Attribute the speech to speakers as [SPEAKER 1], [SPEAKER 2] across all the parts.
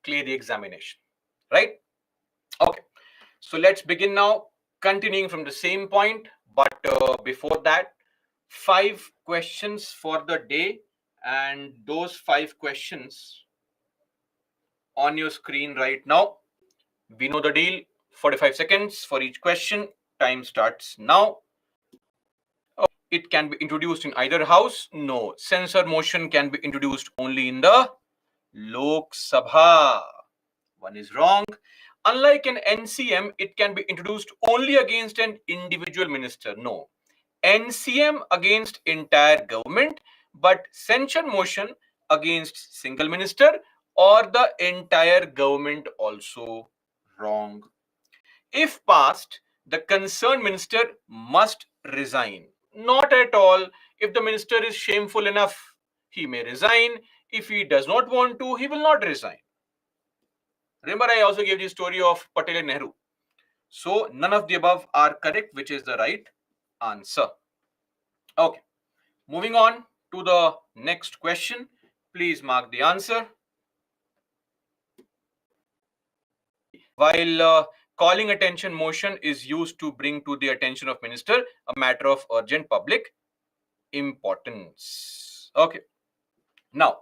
[SPEAKER 1] clear the examination, right? Okay, so let's begin now, continuing from the same point, but before that, 5 questions for the day, and those 5 questions on your screen right now. We know the deal. 45 seconds for each question. Time starts now. It can be introduced in either house. No, censor motion can be introduced only in the Lok Sabha. One is wrong. Unlike an NCM, it can be introduced only against an individual minister. No, NCM against entire government, but censure motion against single minister or the entire government also wrong. If passed, the concerned minister must resign. Not at all. If the minister is shameful enough, he may resign. If he does not want to, he will not resign. Remember, I also gave the story of Patel and Nehru. So none of the above are correct, which is the right answer. Okay, moving on to the next question. Please mark the answer. While calling attention motion is used to bring to the attention of minister a matter of urgent public importance. Okay. Now,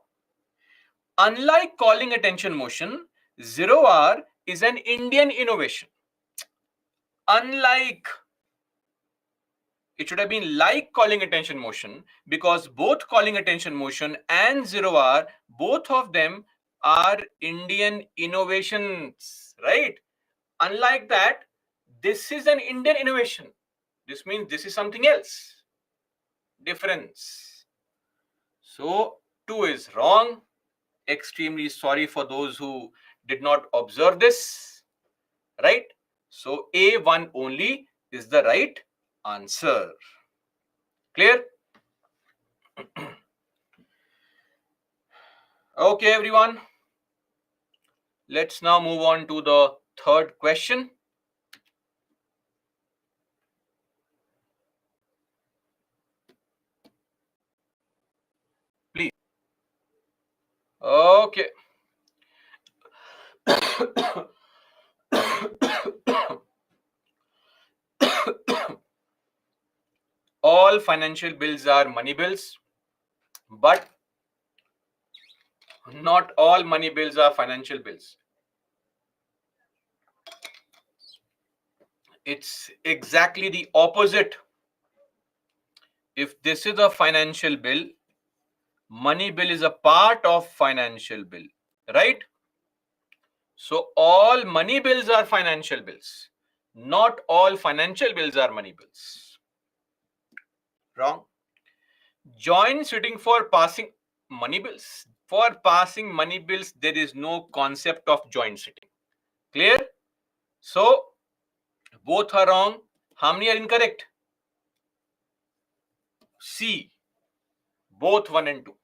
[SPEAKER 1] unlike calling attention motion, zero hour is an Indian innovation. Unlike, it should have been like calling attention motion, because both calling attention motion and zero hour, both of them are Indian innovations, right? Unlike that, this is an Indian innovation. This means this is something else. Difference. So 2 is wrong. Extremely sorry for those who did not observe this, right? So A1 only is the right answer. Clear? Okay, everyone. Let's now move on to the third question. Please. Okay. All financial bills are money bills, but not all money bills are financial bills. It's exactly the opposite. If this is a financial bill, money bill is a part of financial bill, right? So all money bills are financial bills. Not all financial bills are money bills. Wrong. Joint sitting for passing money bills. For passing money bills, there is no concept of joint sitting. Clear? So both are wrong. How many are incorrect? C. Both 1 and 2.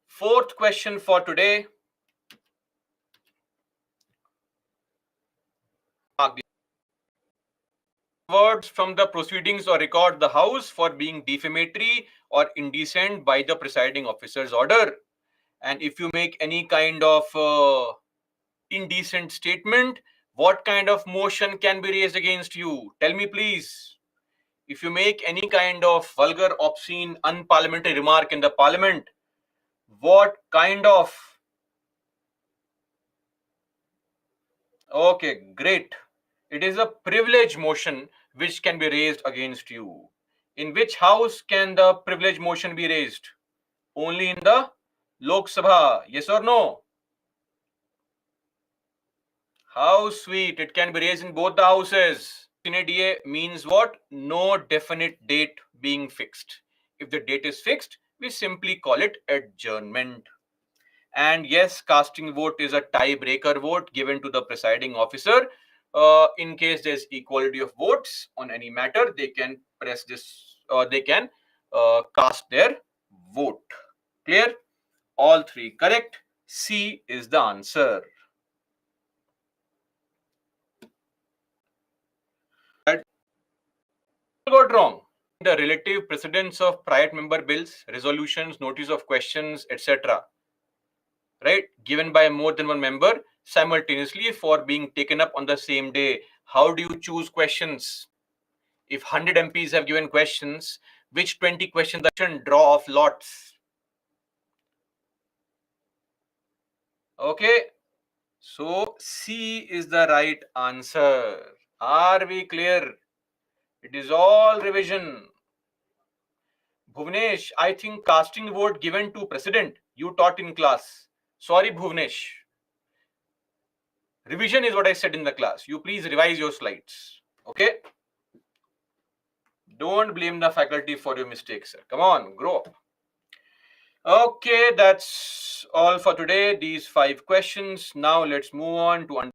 [SPEAKER 1] Fourth question for today. Words from the proceedings or record the house for being defamatory or indecent by the presiding officer's order. And if you make any kind of indecent statement, what kind of motion can be raised against you? Tell me, please. If you make any kind of vulgar, obscene, unparliamentary remark in the parliament, what kind of... Okay, great. It is a privilege motion which can be raised against you. In which house can the privilege motion be raised? Only in the Lok Sabha. Yes or no? How sweet. It can be raised in both the houses. DA means what? No definite date being fixed. If the date is fixed, we simply call it adjournment. And yes, casting vote is a tiebreaker vote given to the presiding officer. In case there's equality of votes on any matter, they can press this, they can cast their vote. Clear? All 3 correct. C is the answer. That got wrong. The relative precedence of private member bills, resolutions, notice of questions, etc. right, given by more than one member simultaneously for being taken up on the same day. How do you choose questions? If 100 MPs have given questions, which 20 questions draw of lots? Okay, so C is the right answer. Are we clear? It is all revision. Bhuvnesh, I think casting vote given to president, you taught in class. Sorry, Bhuvnesh. Revision is what I said in the class. You please revise your slides. Okay? Don't blame the faculty for your mistakes, sir. Come on, grow up. Okay, that's all for today. These 5 questions. Now let's move on to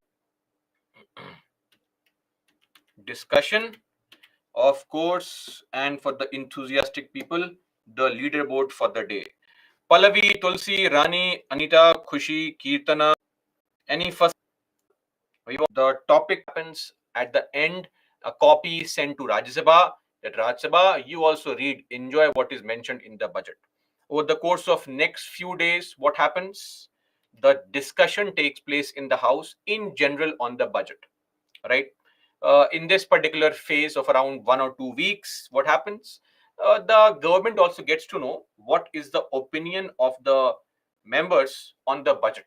[SPEAKER 1] discussion. Of course, and for the enthusiastic people, the leaderboard for the day. Pallavi, Tulsi, Rani, Anita, Khushi, Kirtana, any first? The topic happens at the end. A copy is sent to Rajya Sabha. That Rajya Sabha, you also read, enjoy what is mentioned in the budget. Over the course of next few days, what happens? The discussion takes place in the House in general on the budget, right? In this particular phase of around 1 or 2 weeks, what happens? The government also gets to know what is the opinion of the members on the budget.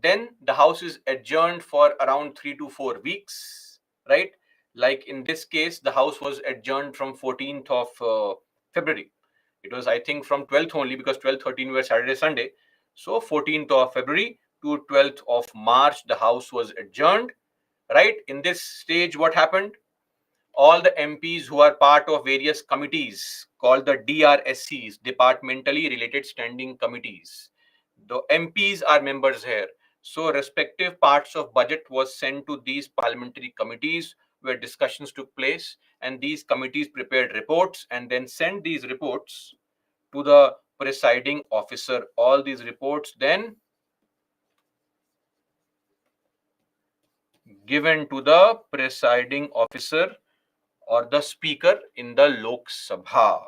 [SPEAKER 1] Then the House is adjourned for around 3 to 4 weeks, right? Like in this case, the House was adjourned from 14th of February. It was, I think, from 12th only, because 12th, 13 were Saturday, Sunday. So 14th of February to 12th of March, the House was adjourned, right? In this stage, what happened? All the MPs who are part of various committees called the DRSCs, departmentally related standing committees. The MPs are members here. So respective parts of budget was sent to these parliamentary committees where discussions took place, and these committees prepared reports and then sent these reports to the presiding officer. All these reports then given to the presiding officer or the speaker in the Lok Sabha.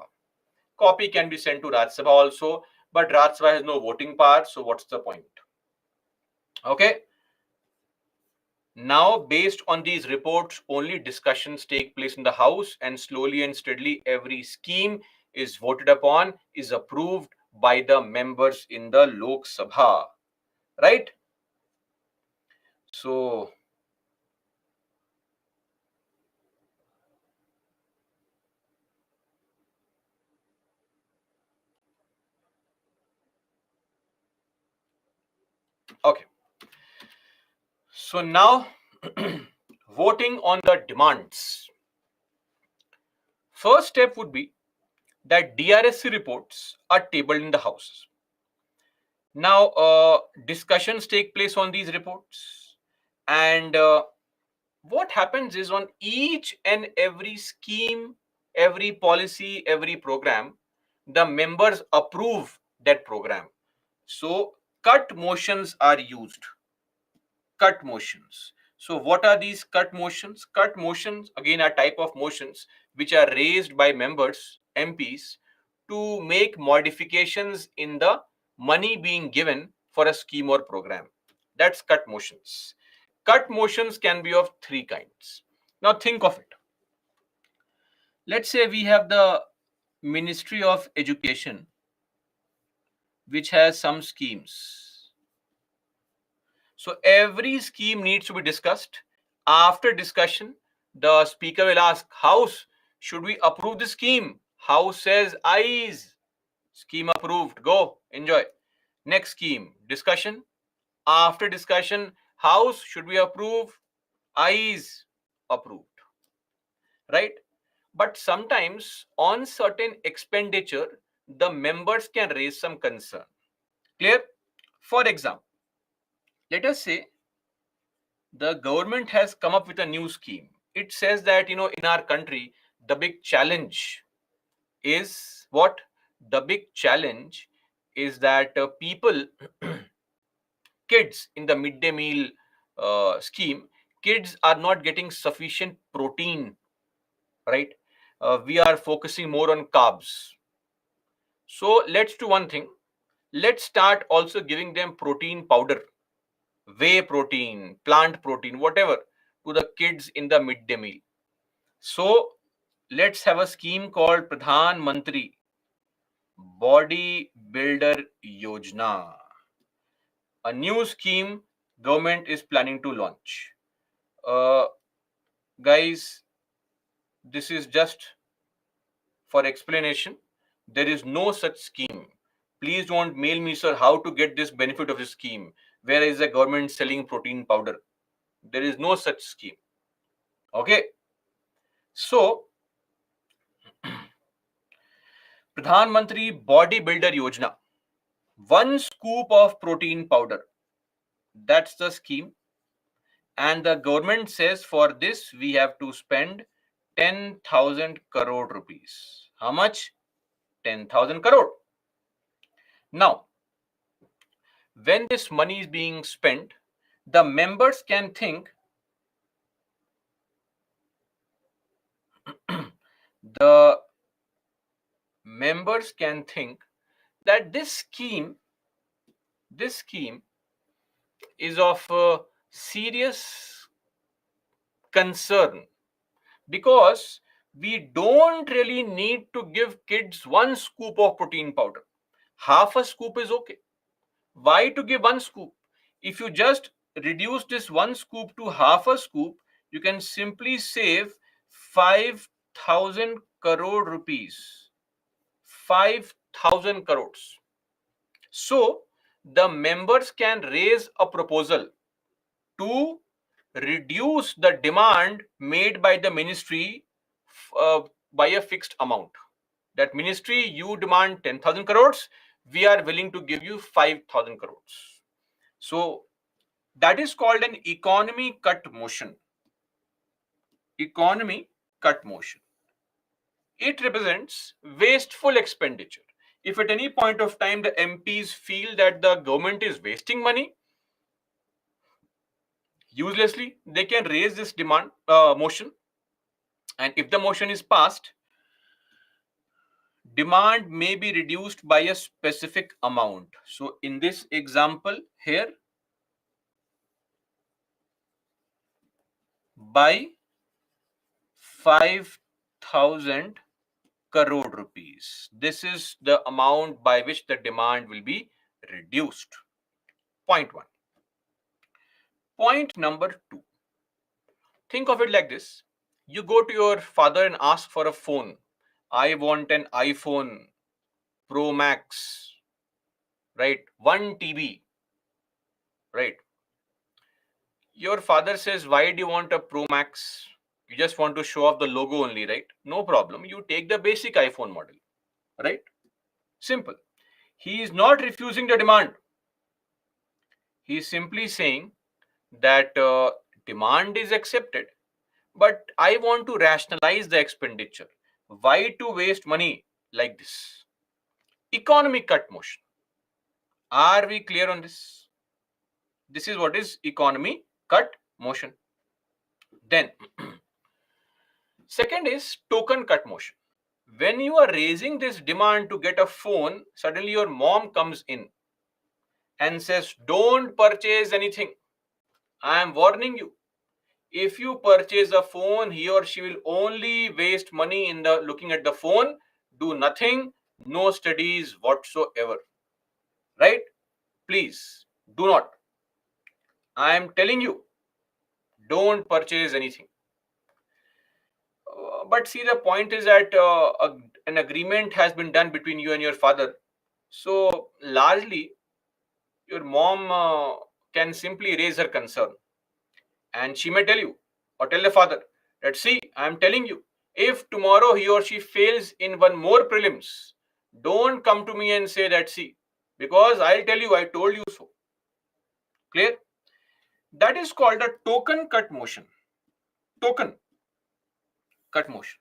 [SPEAKER 1] Copy can be sent to Rajya Sabha also, but Rajya Sabha has no voting power, so what's the point? Okay. Now, based on these reports, only discussions take place in the House, and slowly and steadily every scheme is voted upon, is approved by the members in the Lok Sabha, right? So, okay. So now, voting on the demands. First step would be that DRSC reports are tabled in the House. Now, discussions take place on these reports, and what happens is on each and every scheme, every policy, every program, the members approve that program. So, cut motions are used. Cut motions. So what are these cut motions? Cut motions again are type of motions which are raised by members, MPs, to make modifications in the money being given for a scheme or program. That's cut motions. Cut motions can be of 3 kinds. Now think of it. Let's say we have the Ministry of Education, which has some schemes. So every scheme needs to be discussed. After discussion, the speaker will ask, House, should we approve the scheme? House says, ayes. Scheme approved. Go, enjoy. Next scheme, discussion. After discussion, House, should we approve? Ayes. Approved. Right? But sometimes on certain expenditure, the members can raise some concern. Clear? For example, let us say the government has come up with a new scheme. It says that, in our country, the big challenge is what? The big challenge is that people, kids in the midday meal scheme, kids are not getting sufficient protein, right? We are focusing more on carbs. So let's do one thing. Let's start also giving them protein powder, whey protein, plant protein, whatever, to the kids in the midday meal. So let's have a scheme called Pradhan Mantri Body Builder Yojana. A new scheme government is planning to launch. Uh, Guys, this is just for explanation. There is no such scheme. Please don't mail me, sir, how to get this benefit of this scheme. Where is the government selling protein powder? There is no such scheme. Okay. So, Pradhan Mantri Body Builder Yojana. 1 scoop of protein powder. That's the scheme. And the government says for this we have to spend 10,000 crore rupees. How much? 10,000 crore. Now, when this money is being spent, the members can think the members can think that this scheme is of serious concern, because we don't really need to give kids 1 scoop of protein powder. Half a scoop is okay. Why to give 1 scoop? If you just reduce this 1 scoop to half a scoop, you can simply save 5,000 crore rupees. 5,000 crores. So the members can raise a proposal to reduce the demand made by the ministry by a fixed amount. That ministry, you demand 10,000 crores, we are willing to give you 5,000 crores. So that is called an economy cut motion. Economy cut motion. It represents wasteful expenditure. If at any point of time the MPs feel that the government is wasting money uselessly, they can raise this demand motion, and if the motion is passed, demand may be reduced by a specific amount. So in this example here, by 5,000 crore rupees. This is the amount by which the demand will be reduced. Point one. Point number two. Think of it like this. You go to your father and ask for a phone. I want an iPhone Pro Max, right? 1 TB, right? Your father says, why do you want a Pro Max? You just want to show off the logo only, right? No problem. You take the basic iPhone model, right? Simple. He is not refusing the demand. He is simply saying that demand is accepted, but I want to rationalize the expenditure. Why to waste money like this? Economic cut motion. Are we clear on this? This is what is economy cut motion. Then, second is token cut motion. When you are raising this demand to get a phone, suddenly your mom comes in and says, don't purchase anything. I am warning you. If you purchase a phone, he or she will only waste money in the looking at the phone, do nothing, no studies whatsoever. Right? Please do not. I am telling you, don't purchase anything. But see, the point is that an agreement has been done between you and your father. So largely, your mom can simply raise her concern, and she may tell you or tell the father that, see, I am telling you, if tomorrow he or she fails in one more prelims, don't come to me and say that, see, because I'll tell you, I told you so. Clear? That is called a token cut motion. Token cut motion.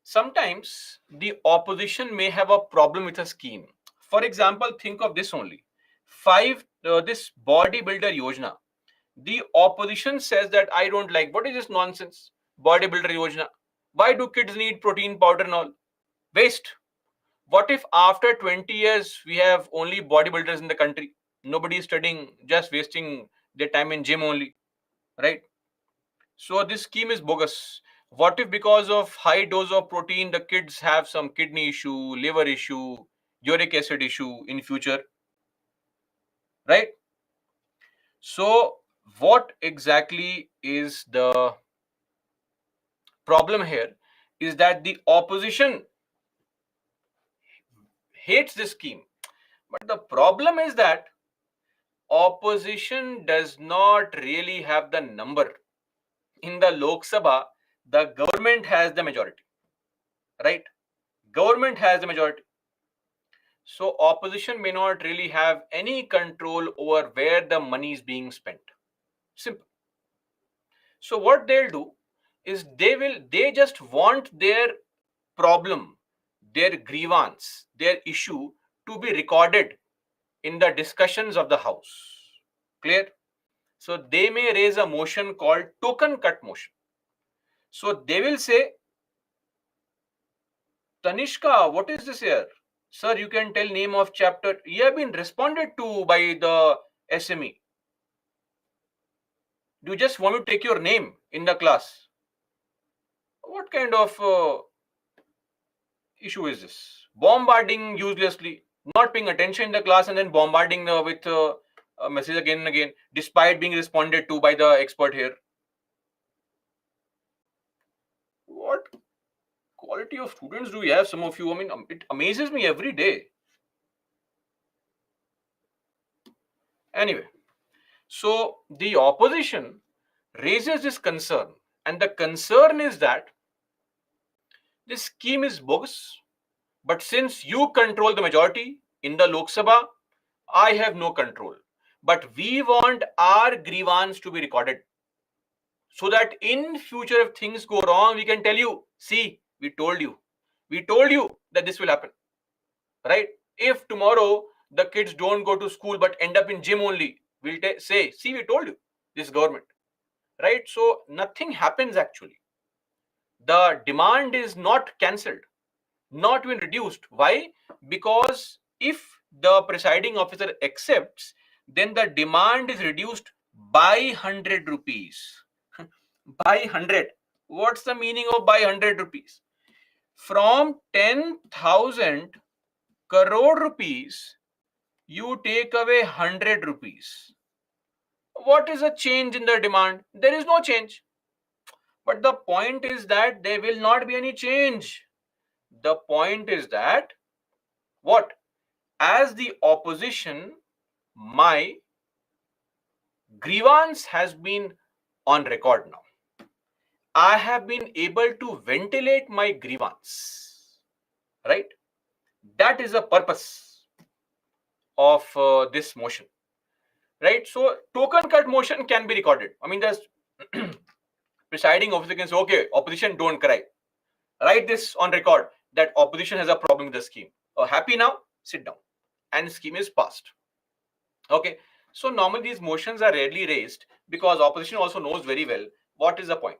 [SPEAKER 1] Sometimes the opposition may have a problem with a scheme. For example, think of this only. This bodybuilder yojana. The opposition says that I don't like. What is this nonsense? Bodybuilder yojana. Why do kids need protein powder and all? Waste. What if after 20 years we have only bodybuilders in the country? Nobody is studying, just wasting their time in gym only, right? So this scheme is bogus. What if because of high dose of protein, the kids have some kidney issue, liver issue, uric acid issue in future, right? So what exactly is the problem here is that the opposition hates this scheme. But the problem is that opposition does not really have the number. In the Lok Sabha, the government has the majority, right? Government has the majority. So opposition may not really have any control over where the money is being spent. Simple. So what they'll do is they just want their problem, their grievance, their issue to be recorded in the discussions of the House. Clear? So they may raise a motion called token cut motion. So they will say, Tanishka, what is this here? Sir, you can tell name of chapter. You have been responded to by the SME. Do you just want to take your name in the class? What kind of issue is this? Bombarding uselessly, not paying attention in the class and then bombarding with a message again and again, despite being responded to by the expert here. What quality of students do we have, some of you? I mean, it amazes me every day. Anyway, so the opposition raises this concern, and the concern is that this scheme is bogus, but since you control the majority in the Lok Sabha, I have no control. But we want our grievance to be recorded so that in future, if things go wrong, we can tell you, see, we told you that this will happen, right? If tomorrow the kids don't go to school but end up in gym only, we'll say, see, we told you, this government, right? So nothing happens actually. The demand is not cancelled, not even reduced. Why? Because if the presiding officer accepts, then the demand is reduced by 100 rupees. By 100. What's the meaning of by 100 rupees? From 10,000 crore rupees, you take away 100 rupees. What is a change in the demand? There is no change. But the point is that there will not be any change. The point is that what? As the opposition, my grievance has been on record now. I have been able to ventilate my grievance, right? That is the purpose of this motion, right? So token cut motion can be recorded. I mean, the presiding officer can say, okay, opposition, don't cry. Write this on record that opposition has a problem with the scheme. Happy now? Sit down. And the scheme is passed. Okay. So normally these motions are rarely raised because opposition also knows very well what is the point.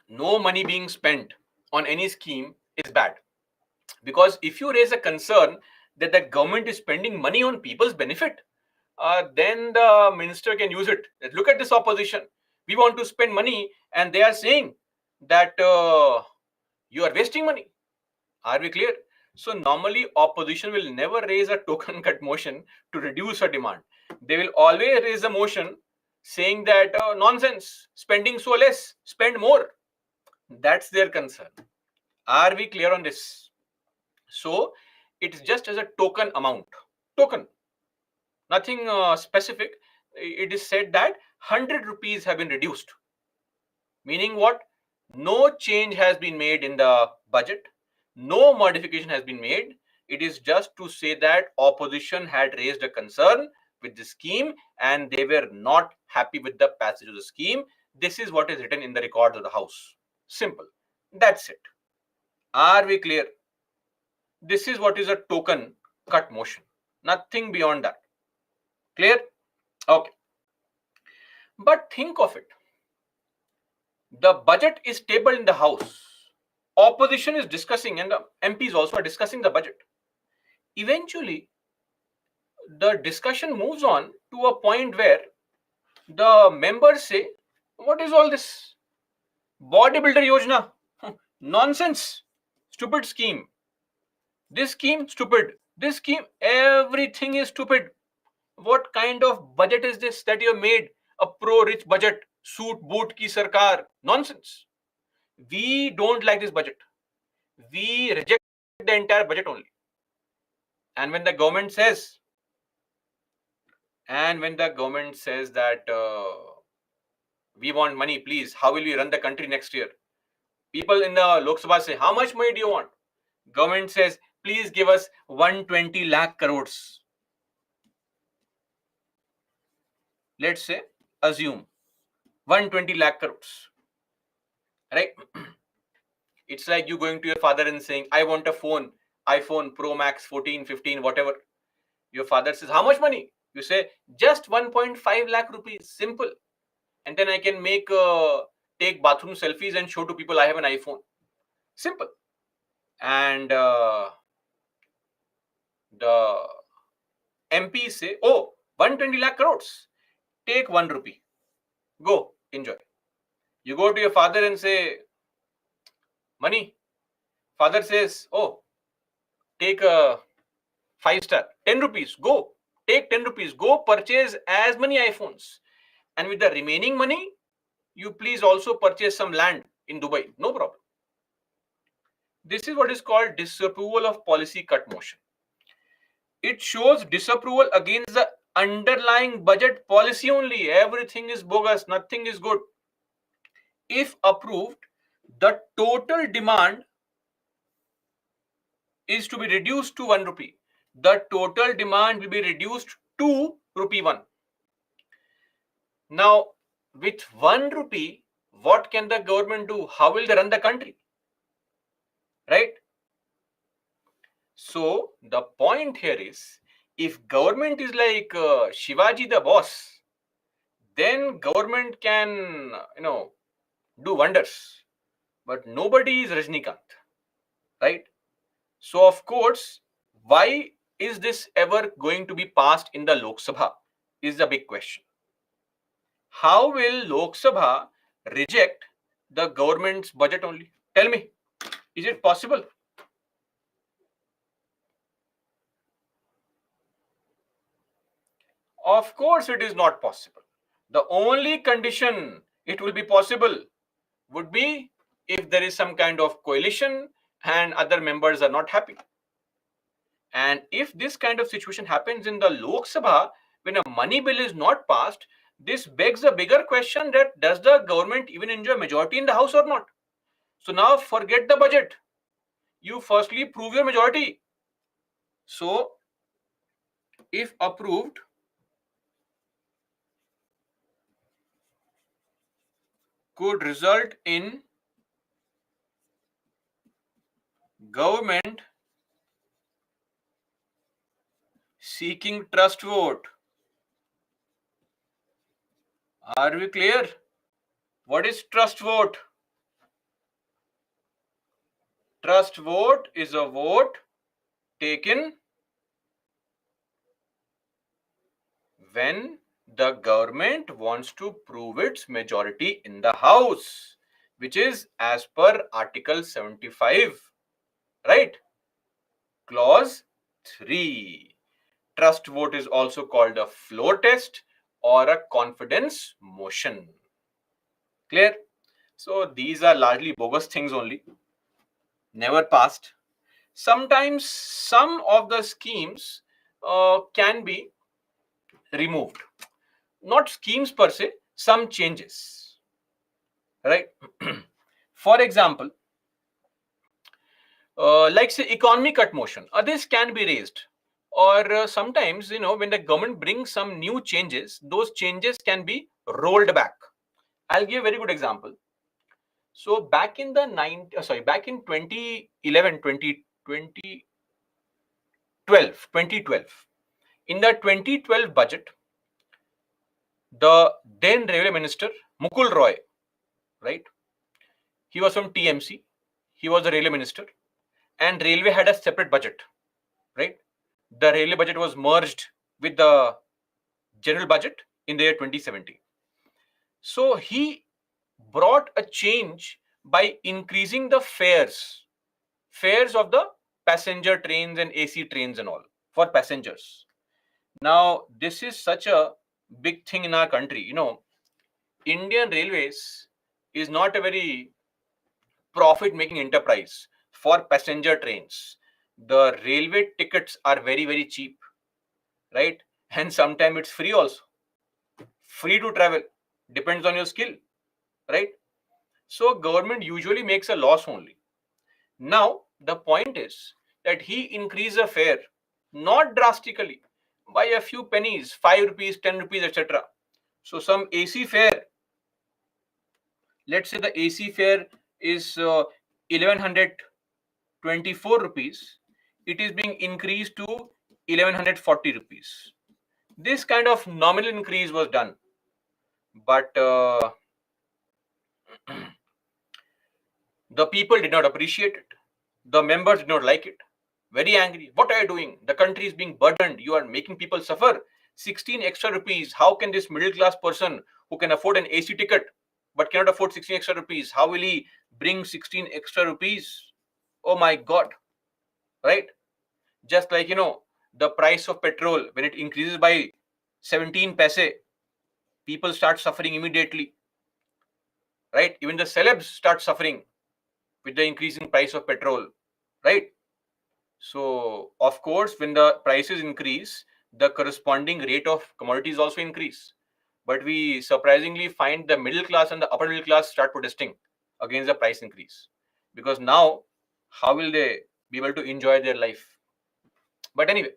[SPEAKER 1] No money being spent on any scheme is bad. Because if you raise a concern that the government is spending money on people's benefit, then the minister can use it. Look at this opposition. We want to spend money and they are saying that you are wasting money. Are we clear? So normally opposition will never raise a token cut motion to reduce a demand. They will always raise a motion saying that nonsense, spending so less, spend more. That's their concern. Are we clear on this? So it's just as a token amount. Token. Nothing specific. It is said that 100 rupees have been reduced. Meaning what? No change has been made in the budget. No modification has been made. It is just to say that opposition had raised a concern with the scheme and they were not happy with the passage of the scheme. This is what is written in the records of the House. Simple. That's it. Are we clear? This is what is a token cut motion. Nothing beyond that. Clear? Okay. But think of it. The budget is tabled in the House. opposition is discussing and the MPs also are discussing the budget. Eventually, the discussion moves on to a point where the members say, what is all this? Bodybuilder Yojana? Nonsense. Stupid scheme. This scheme, stupid. This scheme, everything is stupid. What kind of budget is this that you have made? A pro-rich budget, suit boot ki sarkar. Nonsense. We don't like this budget. We reject the entire budget only. And when the government says, that we want money, please, how will we run the country next year? People in the Lok Sabha say, how much money do you want? Government says, please give us 120 lakh crores. Let's say, assume 120 lakh crores. Right? It's like you going to your father and saying, I want a phone, iPhone Pro Max 14, 15, whatever. Your father says, how much money? You say, just 1.5 lakh rupees. Simple. And then I can take bathroom selfies and show to people I have an iPhone. Simple. And the MPs say, oh, 120 lakh crores. Take 1 rupee. Go, enjoy. You go to your father and say, money. Father says, oh, take a 5-star, 10 rupees. Go, take 10 rupees. Go purchase as many iPhones. And with the remaining money, you please also purchase some land in Dubai. No problem. This is what is called disapproval of policy cut motion. It shows disapproval against the underlying budget policy only. Everything is bogus. Nothing is good. If approved, the total demand is to be reduced to 1 rupee. The total demand will be reduced to rupee 1. Now, with 1 rupee, what can the government do? How will they run the country? Right? So, the point here is, if government is like Shivaji the boss, then government can, do wonders. But nobody is Rajnikant. Right? So, of course, why is this ever going to be passed in the Lok Sabha is the big question. How will Lok Sabha reject the government's budget only? Tell me, is it possible? Of course, it is not possible. The only condition it will be possible would be if there is some kind of coalition and other members are not happy. And if this kind of situation happens in the Lok Sabha, when a money bill is not passed, this begs a bigger question that does the government even enjoy majority in the House or not? So now forget the budget. You firstly prove your majority. So if approved, could result in government seeking trust vote. Are we clear? What is trust vote? Trust vote is a vote taken when the government wants to prove its majority in the House, which is as per Article 75, right? Clause 3. Trust vote is also called a floor test or a confidence motion. Clear? So these are largely bogus things only, never passed. Sometimes some of the schemes can be removed. Not schemes per se, some changes. Right? For example, like say economy cut motion, this can be raised. Or sometimes, when the government brings some new changes, those changes can be rolled back. I'll give a very good example. So back in back in 2011, 2012, in the 2012 budget, the then railway minister Mukul Roy, right? He was from TMC. he was the railway minister, and railway had a separate budget, right? The railway budget was merged with the general budget in the year 2017. So he brought a change by increasing the fares of the passenger trains and AC trains and all for passengers. Now, this is such a big thing in our country. Indian Railways is not a very profit making enterprise for passenger trains. The railway tickets are very, very cheap, right? And sometimes it's free also. Free to travel. Depends on your skill, right? So government usually makes a loss only. Now, the point is that he increased the fare, not drastically, by a few pennies, 5 rupees, 10 rupees, etc. So some AC fare, let's say the AC fare is 1124 rupees, it is being increased to 1140 rupees. This kind of nominal increase was done, but the people did not appreciate it. The members did not like it. Very angry. What are you doing? The country is being burdened. You are making people suffer. 16 extra rupees. How can this middle class person who can afford an AC ticket but cannot afford 16 extra rupees, how will he bring 16 extra rupees? Oh my God. Right? Just like, the price of petrol, when it increases by 17 paise, people start suffering immediately. Right? Even the celebs start suffering with the increasing price of petrol. Right? So, of course, when the prices increase, the corresponding rate of commodities also increase. But we surprisingly find the middle class and the upper middle class start protesting against the price increase. Because now, how will they be able to enjoy their life? But anyway,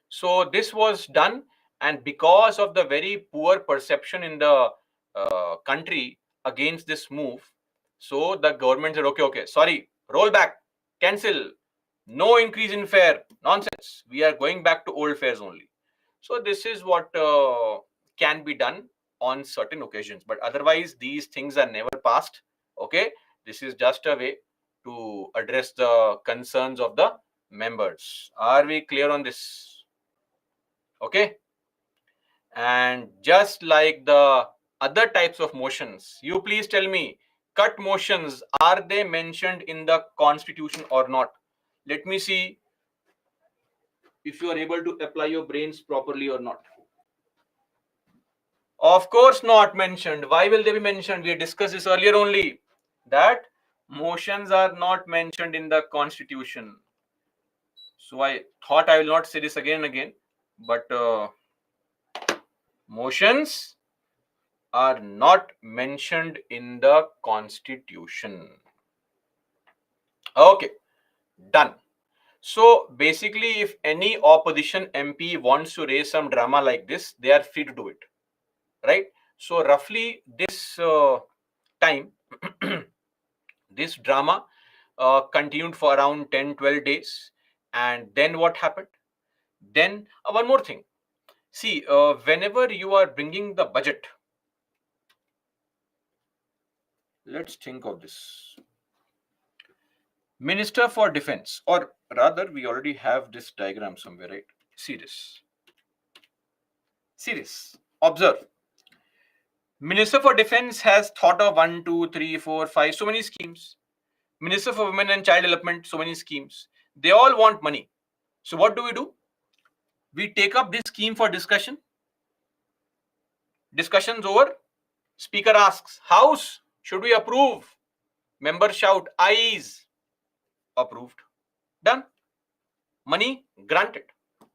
[SPEAKER 1] so this was done, and because of the very poor perception in the country against this move, so the government said, okay, sorry, roll back, cancel, no increase in fare, nonsense. We are going back to old fares only. So this is what can be done on certain occasions, but otherwise these things are never passed. Okay, this is just a way to address the concerns of the members. Are we clear on this? Okay. And just like the other types of motions, you please tell me, cut motions, are they mentioned in the constitution or not? Let me see if you are able to apply your brains properly or not. Of course not mentioned. Why will they be mentioned? We discussed this earlier only, that motions are not mentioned in the constitution. So I thought I will not say this again and again, but motions are not mentioned in the constitution. Okay, done. So basically, if any opposition MP wants to raise some drama like this, they are free to do it, right? So roughly this time, this drama continued for around 10-12 days. And then what happened? Then one more thing. See, whenever you are bringing the budget, let's think of this. Minister for Defense, or rather, we already have this diagram somewhere, right? See this. See this. Observe. Minister for Defense has thought of 1, 2, 3, 4, 5, so many schemes. Minister for Women and Child Development, so many schemes. They all want money. So what do? We take up this scheme for discussion. Discussions over. Speaker asks, House, should we approve? Members shout, ayes. Approved. Done. Money granted.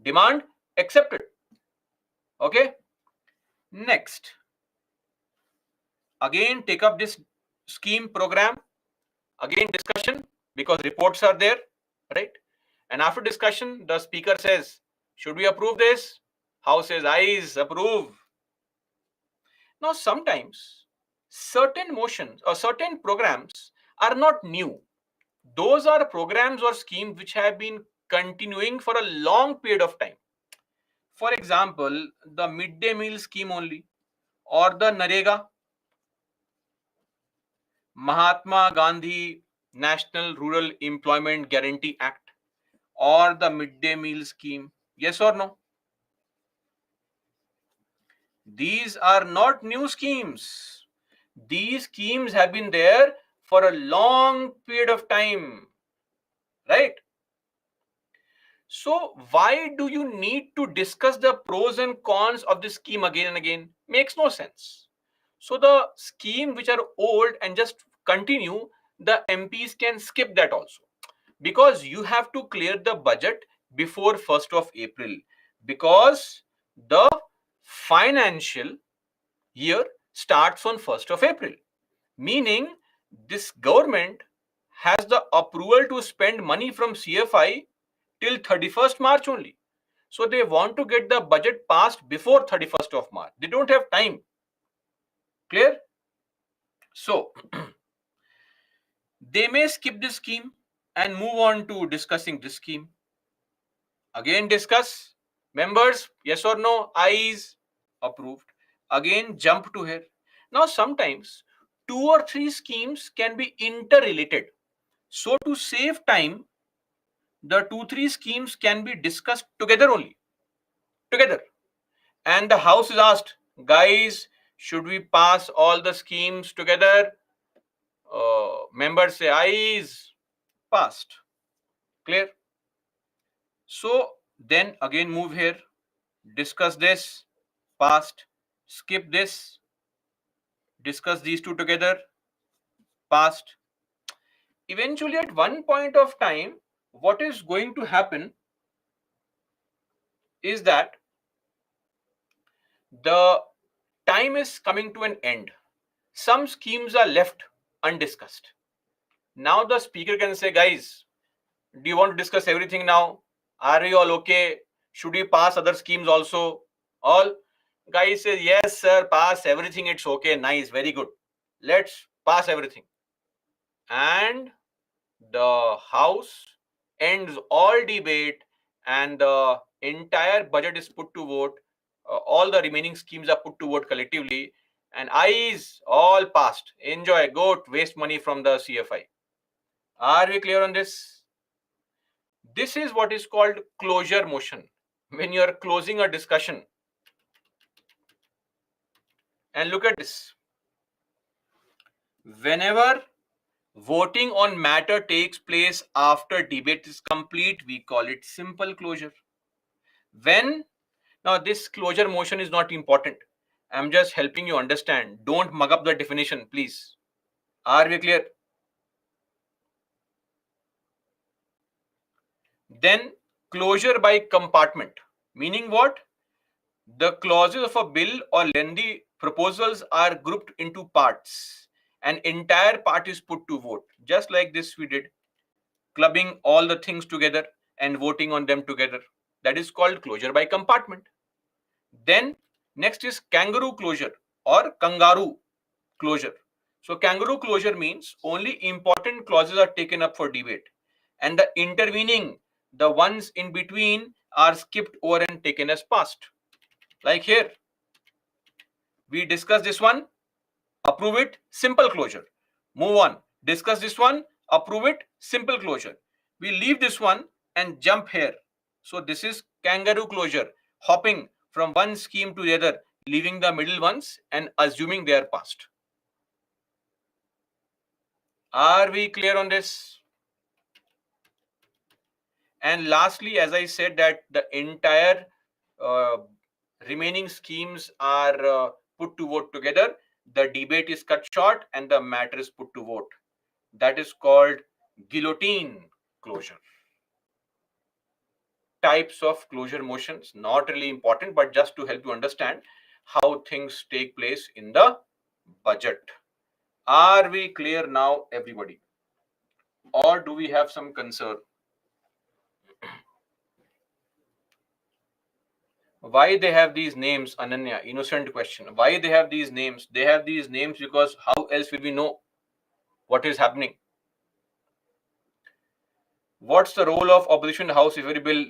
[SPEAKER 1] Demand accepted. Okay. Next. Again, take up this scheme program. Again, discussion, because reports are there, right? And after discussion, the speaker says, should we approve this? House says, ayes, approve. Now, sometimes certain motions or certain programs are not new. Those are programs or schemes which have been continuing for a long period of time. For example, the midday meal scheme only, or the Narega, Mahatma Gandhi National Rural Employment Guarantee Act, or the midday meal scheme? Yes or no? These are not new schemes. These schemes have been there for a long period of time, right? So why do you need to discuss the pros and cons of this scheme again and again? Makes no sense. So the scheme which are old and just continue, the MPs can skip that also, because you have to clear the budget before 1st of April, because the financial year starts on 1st of April, meaning this government has the approval to spend money from CFI till 31st March only. So they want to get the budget passed before 31st of March. They don't have time. Clear? So they may skip this scheme and move on to discussing this scheme. Again discuss. Members, yes or no? Ayes, approved. Again jump to here. Now sometimes 2 or 3 schemes can be interrelated. So to save time, the 2 3 schemes can be discussed together only. Together. And the house is asked, guys, should we pass all the schemes together? Members say ayes, passed. Clear? So then again move here, discuss this, passed, skip this, discuss these two together, passed. Eventually at one point of time, what is going to happen is that the time is coming to an end. Some schemes are left undiscussed. Now the speaker can say, guys, do you want to discuss everything now? Are you all okay? Should we pass other schemes also? All guys say, yes, sir, pass everything. It's okay. Nice. Very good. Let's pass everything. And the house ends all debate and the entire budget is put to vote. All the remaining schemes are put to vote collectively, and ayes all passed. Enjoy. Go waste money from the CFI. Are we clear on this? This is what is called closure motion. When you are closing a discussion, and look at this. Whenever voting on matter takes place after debate is complete, we call it simple closure. When now this closure motion is not important. I'm just helping you understand. Don't mug up the definition, please. Are we clear? Then closure by compartment. Meaning what? The clauses of a bill or lengthy proposals are grouped into parts. An entire part is put to vote. Just like this we did. Clubbing all the things together and voting on them together. That is called closure by compartment. Then next is kangaroo closure or kangaroo closure. So kangaroo closure means only important clauses are taken up for debate, and the intervening, the ones in between, are skipped over and taken as passed. Like here, we discuss this one, approve it, simple closure. Move on, discuss this one, approve it, simple closure. We leave this one and jump here. So this is kangaroo closure, hopping from one scheme to the other, leaving the middle ones and assuming they are passed. Are we clear on this? And lastly, as I said, that the entire uh, remaining schemes are put to vote together, the debate is cut short and the matter is put to vote. That is called guillotine closure. Types of closure motions, not really important, but just to help you understand how things take place in the budget. Are we clear now, everybody? Or do we have some concern? Why they have these names, Ananya? Innocent question. Why they have these names? They have these names because how else will we know what is happening? What's the role of opposition in the House if every bill?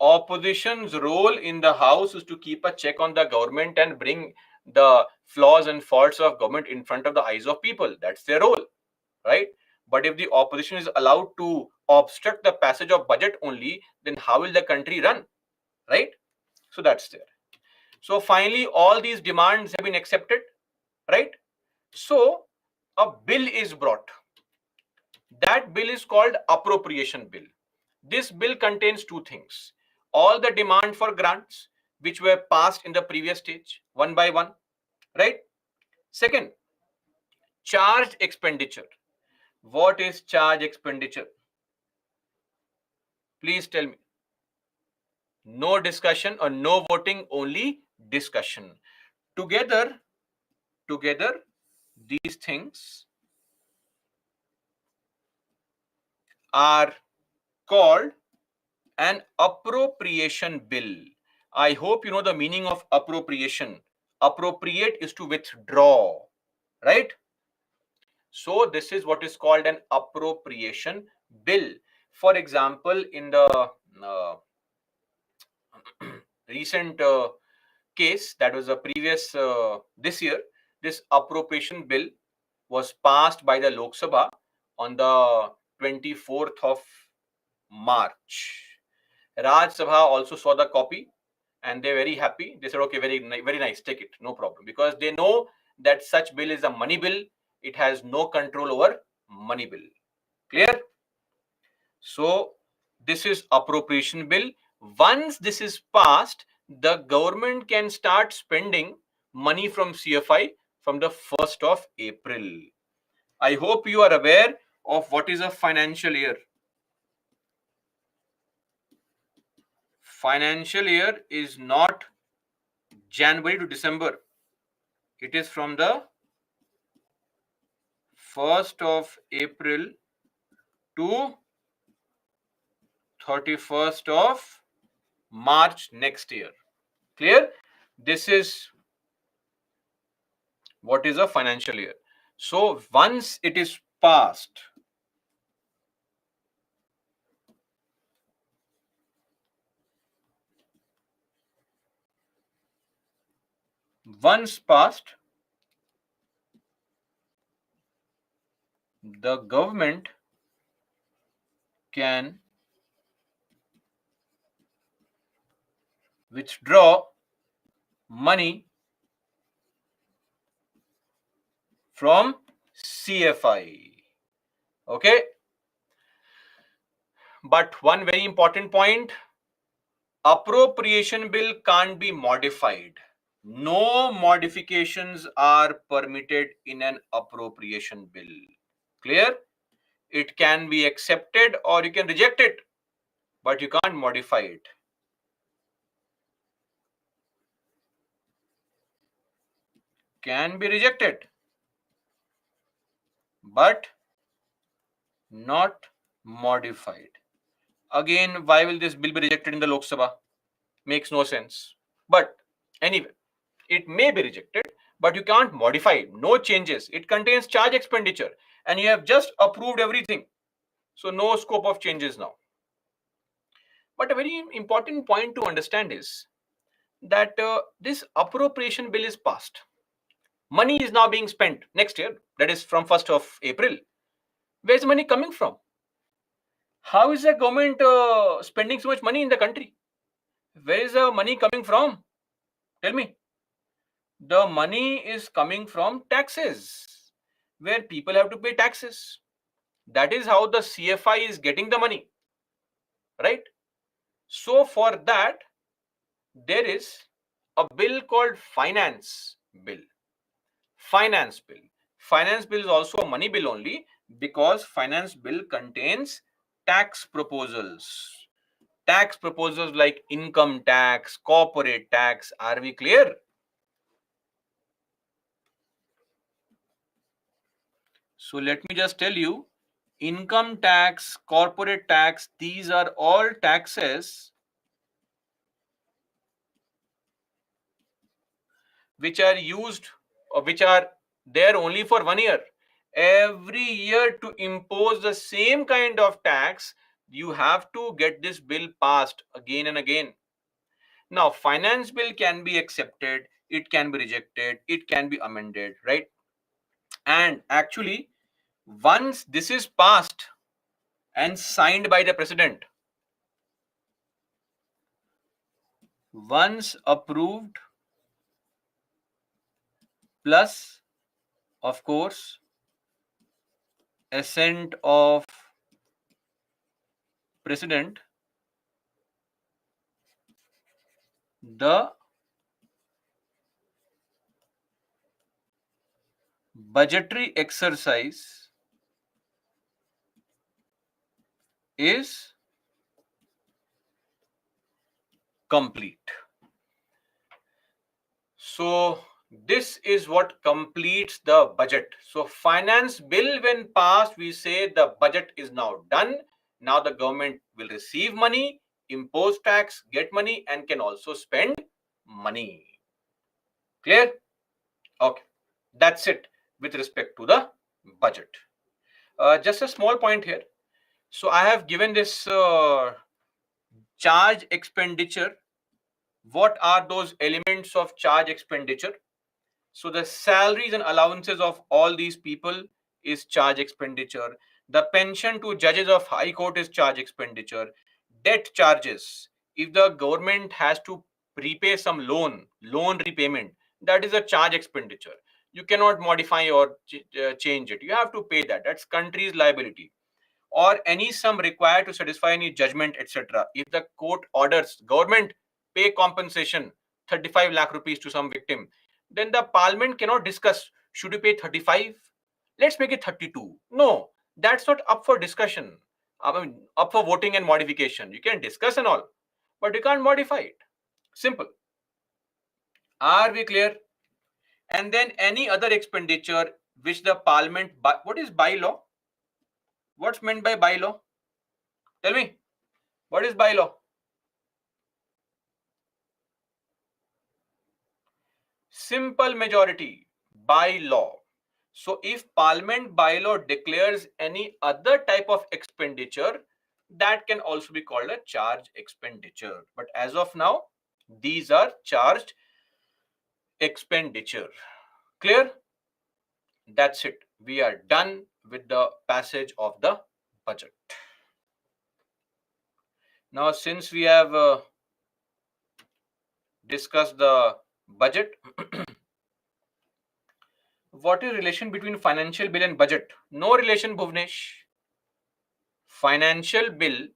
[SPEAKER 1] Opposition's role in the House is to keep a check on the government and bring the flaws and faults of government in front of the eyes of people. That's their role, right? But if the opposition is allowed to obstruct the passage of budget only, then how will the country run? Right? So that's there. So finally, all these demands have been accepted, right? So a bill is brought. That bill is called appropriation bill. This bill contains two things: all the demand for grants which were passed in the previous stage, one by one, right? Second, charged expenditure. What is charge expenditure? Please tell me. No discussion or no voting, only discussion. Together, these things are called an appropriation bill. I hope you know the meaning of appropriation. Appropriate is to withdraw, right? So this is what is called an appropriation bill. For example, in the recent case, that was a previous this year, this appropriation bill was passed by the Lok Sabha on the 24th of March. Raj Sabha also saw the copy and they're very happy. They said, okay, very nice, take it, no problem. Because they know that such bill is a money bill. It has no control over money bill. Clear? So this is appropriation bill. Once this is passed, the government can start spending money from CFI from the 1st of April. I hope you are aware of what is a financial year. Financial year is not January to December. It is from the 1st of April to 31st of March next year. Clear? This is what is a financial year. So once it is passed, the government can withdraw money from CFI. Okay. But one very important point, appropriation bill can't be modified. No modifications are permitted in an appropriation bill. Clear? It can be accepted or you can reject it, but you can't modify it. Can be rejected, but not modified. Again, why will this bill be rejected in the Lok Sabha? Makes no sense. But anyway, it may be rejected, but you can't modify it. No changes. It contains charge expenditure and you have just approved everything. So no scope of changes now. But a very important point to understand is that this appropriation bill is passed. Money is now being spent next year, that is from 1st of April. Where's the money coming from? How is the government spending so much money in the country? Where is the money coming from? Tell me. The money is coming from taxes, where people have to pay taxes. That is how the CFI is getting the money, right? So for that, there is a bill called finance bill. Finance bill. Finance bill is also a money bill only because finance bill contains tax proposals. Tax proposals like income tax, corporate tax. Are we clear? So let me just tell you, income tax, corporate tax, these are all taxes which are used or which are there only for 1 year. Every year to impose the same kind of tax, you have to get this bill passed again and again. Now, finance bill can be accepted, it can be rejected, it can be amended, right? And actually, Once this is passed and signed by the president, once approved, plus, of course, assent of president, the budgetary exercise is complete. So this is what completes the budget. So finance bill, when passed, we say the budget is now done. Now the government will receive money, impose tax, get money, and can also spend money. Clear? Okay, that's it with respect to the budget. Just a small point here. So I have given this charge expenditure. What are those elements of charge expenditure? So the salaries and allowances of all these people is charge expenditure. The pension to judges of high court is charge expenditure. Debt charges. If the government has to repay some loan repayment, that is a charge expenditure. You cannot modify or change it. You have to pay that. That's country's liability. Or any sum required to satisfy any judgment, etc. If the court orders government pay compensation 35 lakh rupees to some victim, then the parliament cannot discuss, should you pay 35? Let's make it 32. No, that's not up for discussion. I mean, up for voting and modification. You can discuss and all, but you can't modify it. Simple. Are we clear? And then any other expenditure which the parliament, what is bylaw? What's meant by bylaw? Tell me, what is bylaw? Simple majority by law. So if parliament by law declares any other type of expenditure, that can also be called a charge expenditure. But as of now, these are charged expenditure. Clear? That's it. We are done with the passage of the budget. Now, since we have discussed the budget, what is relation between financial bill and budget? No relation, Bhuvnesh. Financial bill,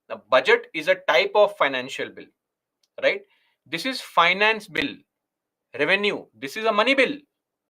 [SPEAKER 1] the budget is a type of financial bill, right? This is finance bill, revenue. This is a money bill.